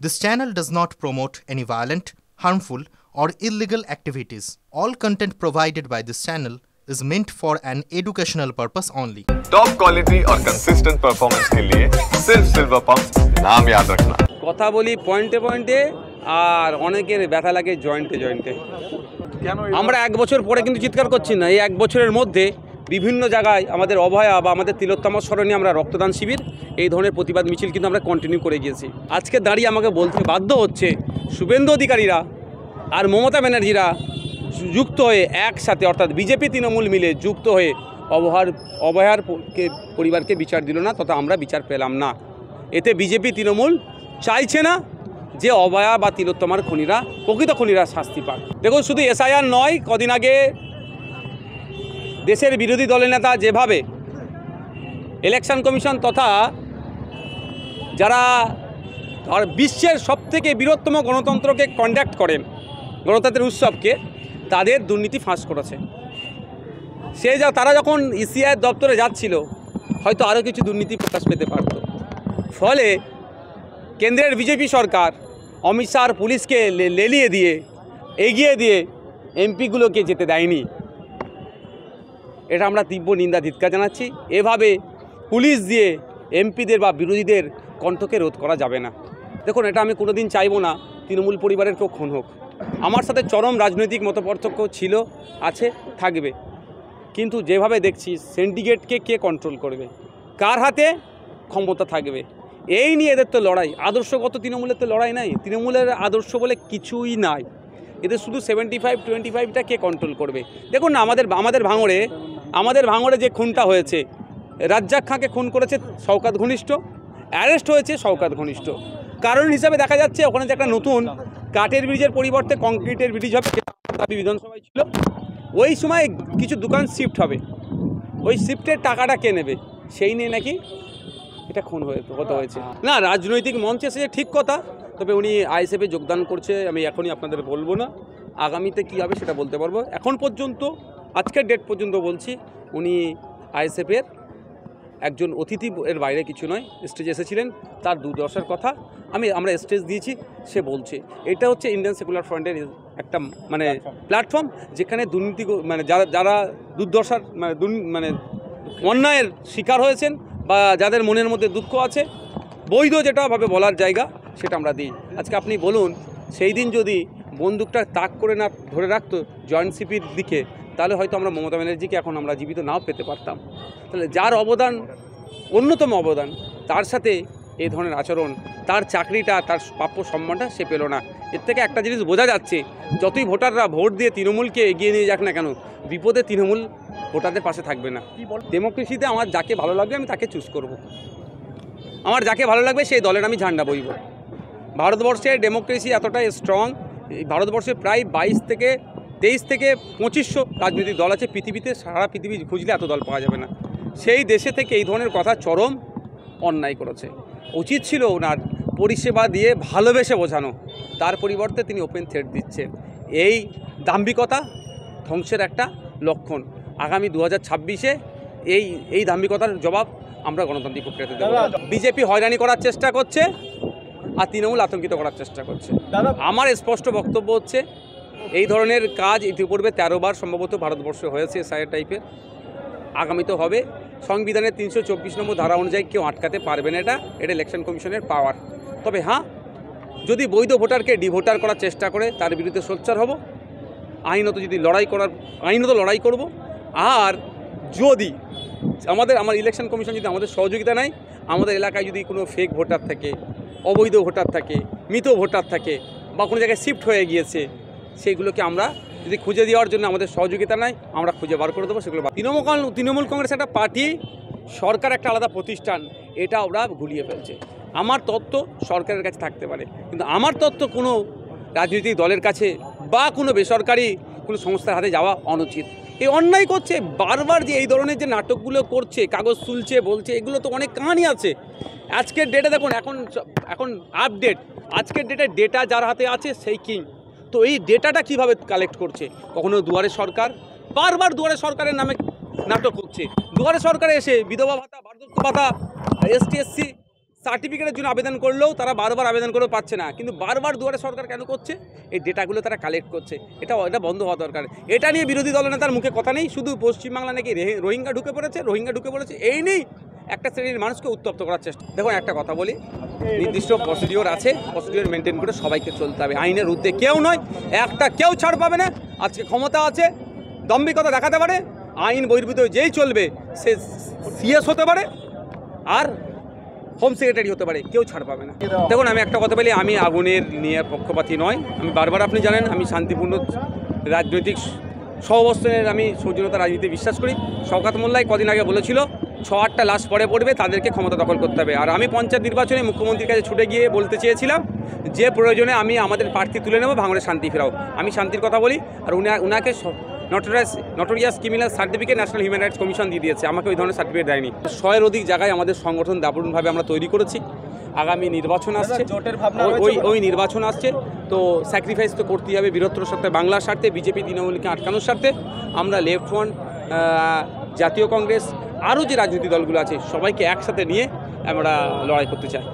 This channel does not promote any violent, harmful, or illegal activities. All content provided by this channel is meant for an educational purpose only. Top quality और consistent performance के लिए सिर्फ silver pump नाम याद रखना। কথা বলি পয়েন্টে পয়েন্টে আর অনেকের ব্যথা লাগে জয়েন্টে জয়েন্টে। আমরা এক বছর পরে কিন্তু চিৎকার করছি না, এই এক বছরের মধ্যে বিভিন্ন জায়গায় আমাদের অভয়া বা আমাদের তিলোত্তমা স্মরণে আমরা রক্তদান শিবির এই ধরনের প্রতিবাদ মিছিল কিন্তু আমরা কন্টিনিউ করে গিয়েছি। আজকে দাঁড়িয়ে আমাকে বলতে বাধ্য হচ্ছে শুভেন্দু অধিকারীরা আর মমতা ব্যানার্জিরা যুক্ত হয়ে একসাথে, অর্থাৎ বিজেপি তৃণমূল মিলে যুক্ত হয়ে অভয়ার পরিবারকে বিচার দিল না, তথা আমরা বিচার পেলাম না। এতে বিজেপি তৃণমূল চাইছে না যে অভয়া বা তিলোত্তমার খুনিরা, প্রকৃত খুনিরা শাস্তি পাক। দেখুন, শুধু এসআইআর নয়, কদিন আগে দেশের বিরোধী দলের নেতা যেভাবে ইলেকশন কমিশন তথা যারা বিশ্বের সবথেকে বৃহত্তম গণতন্ত্রকে কন্ডাক্ট করেন, গণতন্ত্রের উৎসবকে, তাদের দুর্নীতি ফাঁস করেছে। তারা যখন ইসিআই দপ্তরে যাচ্ছিল হয়তো আরও কিছু দুর্নীতি প্রকাশ পেতে পারত। ফলে কেন্দ্রের বিজেপি সরকার অমিত শাহ পুলিশকে লেলিয়ে দিয়ে এগিয়ে দিয়ে এমপিগুলোকে যেতে দেয়নি। এটা আমরা তীব্র নিন্দা ধিক্কার জানাচ্ছি। এভাবে পুলিশ দিয়ে এমপিদের বা বিরোধীদের কণ্ঠকে রোধ করা যাবে না। দেখুন, এটা আমি কোনোদিন চাইবো না তৃণমূল পরিবারের কেউ খুন হোক। আমার সাথে চরম রাজনৈতিক মতপার্থক্য ছিল, আছে, থাকবে, কিন্তু যেভাবে দেখছি সিন্ডিকেটকে কে কন্ট্রোল করবে, কার হাতে ক্ষমতা থাকবে, এই নিয়ে এদের তো লড়াই। আদর্শগত তৃণমূলের তো লড়াই নাই, তৃণমূলের আদর্শ বলে কিছুই নাই। এদের শুধু 75-25টা কে কন্ট্রোল করবে। দেখুন না, আমাদের ভাঙড়ে যে খুনটা হয়েছে, রাজ্জাক খাঁকে খুন করেছে শওকত ঘনিষ্ঠ, অ্যারেস্ট হয়েছে শওকত ঘনিষ্ঠ। কারণ হিসাবে দেখা যাচ্ছে ওখানে যে একটা নতুন কাঠের ব্রিজের পরিবর্তে কংক্রিটের ব্রিজ হবে, দাবি বিধানসভায় ছিল। ওই সময় কিছু দোকান শিফট হবে, ওই শিফটের টাকাটা কে নেবে, সেই নিয়ে নাকি এটা খুন হতে হয়েছে। না, রাজনৈতিক মঞ্চে এসে ঠিক কথা, তবে উনি আইএসএফে যোগদান করছে, আমি এখনই আপনাদের বলবো না। আগামীতে কী হবে সেটা বলতে পারবো। এখন পর্যন্ত, আজকের ডেট পর্যন্ত বলছি, উনি আইএসএফের একজন অতিথি, এর বাইরে কিছু নয়। স্টেজে এসেছিলেন, তার দুর্দশার কথা আমরা স্টেজ দিয়েছি, সে বলছে। এটা হচ্ছে ইন্ডিয়ান সেকুলার ফ্রন্টের একটা প্ল্যাটফর্ম, যেখানে দুর্নীতি যারা দুর্দশার অন্যায়ের শিকার হয়েছেন বা যাদের মনের মধ্যে দুঃখ আছে, বৈধ যেটাভাবে বলার জায়গা সেটা আমরা দিই। আজকে আপনি বলুন, সেই দিন যদি বন্দুকটা তাক করে না ধরে রাখতো জয়েন্ট সিপির দিকে, তাহলে হয়তো আমরা মমতা ব্যানার্জিকে এখন আমরা জীবিত নাও পেতে পারতাম। তাহলে যার অবদান, অন্যতম অবদান, তার সাথে এই ধরনের আচরণ, তার চাকরিটা, তার প্রাপ্য সম্মানটা সে পেল না। এর থেকে একটা জিনিস বোঝা যাচ্ছে, যতই ভোটাররা ভোট দিয়ে তৃণমূলকে এগিয়ে নিয়ে যাক না কেন, বিপদে তৃণমূল ভোটারদের পাশে থাকবে না। ডেমোক্রেসিতে আমার যাকে ভালো লাগবে আমি তাকে চুজ করব, আমার যাকে ভালো লাগবে সেই দলের আমি ঝান্ডা বইব। ভারতবর্ষে ডেমোক্রেসি এতটাই স্ট্রং, ভারতবর্ষে প্রায় 23 থেকে 2500 রাজনৈতিক দল আছে পৃথিবীতে। সারা পৃথিবী খুঁজলে এত দল পাওয়া যাবে না। সেই দেশে থেকে এই ধরনের কথা চরম অন্যায় করেছে। উচিত ছিল ওনার পরিষেবা দিয়ে ভালোবেসে বোঝানো, তার পরিবর্তে তিনি ওপেন থ্রেট দিচ্ছেন। এই দাম্ভিকতা ধ্বংসের একটা লক্ষণ। আগামী 2026-এ এই দাম্ভিকতার জবাব আমরা গণতান্ত্রিক প্রক্রিয়াতে দেব। বিজেপি হয়রানি করার চেষ্টা করছে আর তৃণমূল আতঙ্কিত করার চেষ্টা করছে। আমার স্পষ্ট বক্তব্য হচ্ছে, এই ধরনের কাজ ইতিপূর্বে 13 বার সম্ভবত ভারতবর্ষে হয়েছে এসআইআর টাইপের, আগামীতে হবে। সংবিধানের 324 নম্বর ধারা অনুযায়ী কেউ আটকাতে পারবে না। এটা ইলেকশন কমিশনের পাওয়ার। তবে হ্যাঁ, যদি বৈধ ভোটারকে ডিভোটার করার চেষ্টা করে তার বিরুদ্ধে সোচ্চার হব, আইনত লড়াই করব। আর যদি আমার ইলেকশন কমিশন যদি আমাদের সহযোগিতা নেয়, আমাদের এলাকায় যদি কোনো ফেক ভোটার থাকে, অবৈধ ভোটার থাকে, মৃত ভোটার থাকে, বা কোনো জায়গায় শিফট হয়ে গিয়েছে, সেগুলোকে আমরা যদি খুঁজে দেওয়ার জন্য আমাদের সহযোগিতা নেয়, আমরা খুঁজে বার করে দেবো সেগুলো। তৃণমূল কংগ্রেস একটা পার্টি, সরকার একটা আলাদা প্রতিষ্ঠান, এটা ওরা ভুলিয়ে ফেলছে। আমার তথ্য সরকারের কাছে থাকতে পারে, কিন্তু আমার তথ্য কোনো রাজনৈতিক দলের কাছে বা কোনো বেসরকারি কোনো সংস্থার হাতে যাওয়া অনুচিত। এই অন্যায় করছে বারবার, যে এই ধরনের যে নাটকগুলো করছে, কাগজ তুলছে, বলছে, এগুলো তো অনেক কাহিনী আছে। আজকের ডেটে দেখুন, এখন আপডেট, আজকের ডেটা যার হাতে আছে সেই কিং। তো এই ডেটাটা কিভাবে কালেক্ট করছে? কখনো দুয়ারে সরকার, বারবার দুয়ারে সরকারের নামে নাটক হচ্ছে। দুয়ারে সরকারে এসে বিধবা ভাতা, বার্ধক্য ভাতা, ST SC সার্টিফিকেটের জন্য আবেদন করলেও তারা বারবার আবেদন করেও পাচ্ছে না, কিন্তু বারবার দুয়ারে সরকার কেন করছে? এই ডেটাগুলো তারা কালেক্ট করছে, এটা বন্ধ হওয়া দরকার। এটা নিয়ে বিরোধী দলনেতার মুখে কথা নেই, শুধু পশ্চিমবাংলা নাকি রোহিঙ্গা ঢুকে পড়েছে এই নেই একটা শ্রেণীর মানুষকে উত্তপ্ত করার চেষ্টা। দেখুন একটা কথা বলি, নির্দিষ্ট প্রসিডিওর আছে, প্রসিডিওর মেনটেন করে সবাইকে চলতে হবে, আইনের ঊর্ধ্বে কেউ নয়, কেউ ছাড় পাবে না। আজকে ক্ষমতা আছে, দম্ভিকতা দেখাতে পারে, আইন বহির্ভূত যেই চলবে সে সিএস হতে পারে আর হোম সেক্রেটারি হতে পারে, কেউ ছাড় পাবে না। দেখুন আমি একটা কথা বলি, আমি আগুনের নিয়ে পক্ষপাতী নয়, আমি বারবার আপনি জানেন আমি শান্তিপূর্ণ রাজনৈতিক সহাবস্থানের আমি সৌজন্যতা রাজনীতি বিশ্বাস করি। শওকত মোল্লাই কদিন আগে বলেছিল 6-8টা লাশ পরে পড়বে, তাদেরকে ক্ষমতা দখল করতে হবে। আর আমি পঞ্চায়েত নির্বাচনে মুখ্যমন্ত্রীর কাছে ছুটে গিয়ে বলতে চেয়েছিলাম যে প্রয়োজনে আমি আমাদের প্রার্থী তুলে নেব, ভাঙড়ে শান্তি ফেরাও। আমি শান্তির কথা বলি, আর উনাকে notorious criminal certificate national human rights commission দিয়ে দিয়েছে, আমাকে ওই ধরনের সার্টিফিকেট দেয়নি। 100-এর অধিক জায়গায় আমাদের সংগঠন দারুণভাবে আমরা তৈরি করেছি। আগামী নির্বাচন আসছে, ওই নির্বাচন আসছে, তো স্যাক্রিফাইস তো করতেই হবে বৃহত্তর স্বার্থে, বাংলার স্বার্থে, বিজেপি তৃণমূলকে আটকানোর স্বার্থে। আমরা লেফট ফ্রন্ট, জাতীয় কংগ্রেস, আরও যে রাজনৈতিক দলগুলো আছে সবাইকে একসাথে নিয়ে আমরা লড়াই করতে চাই।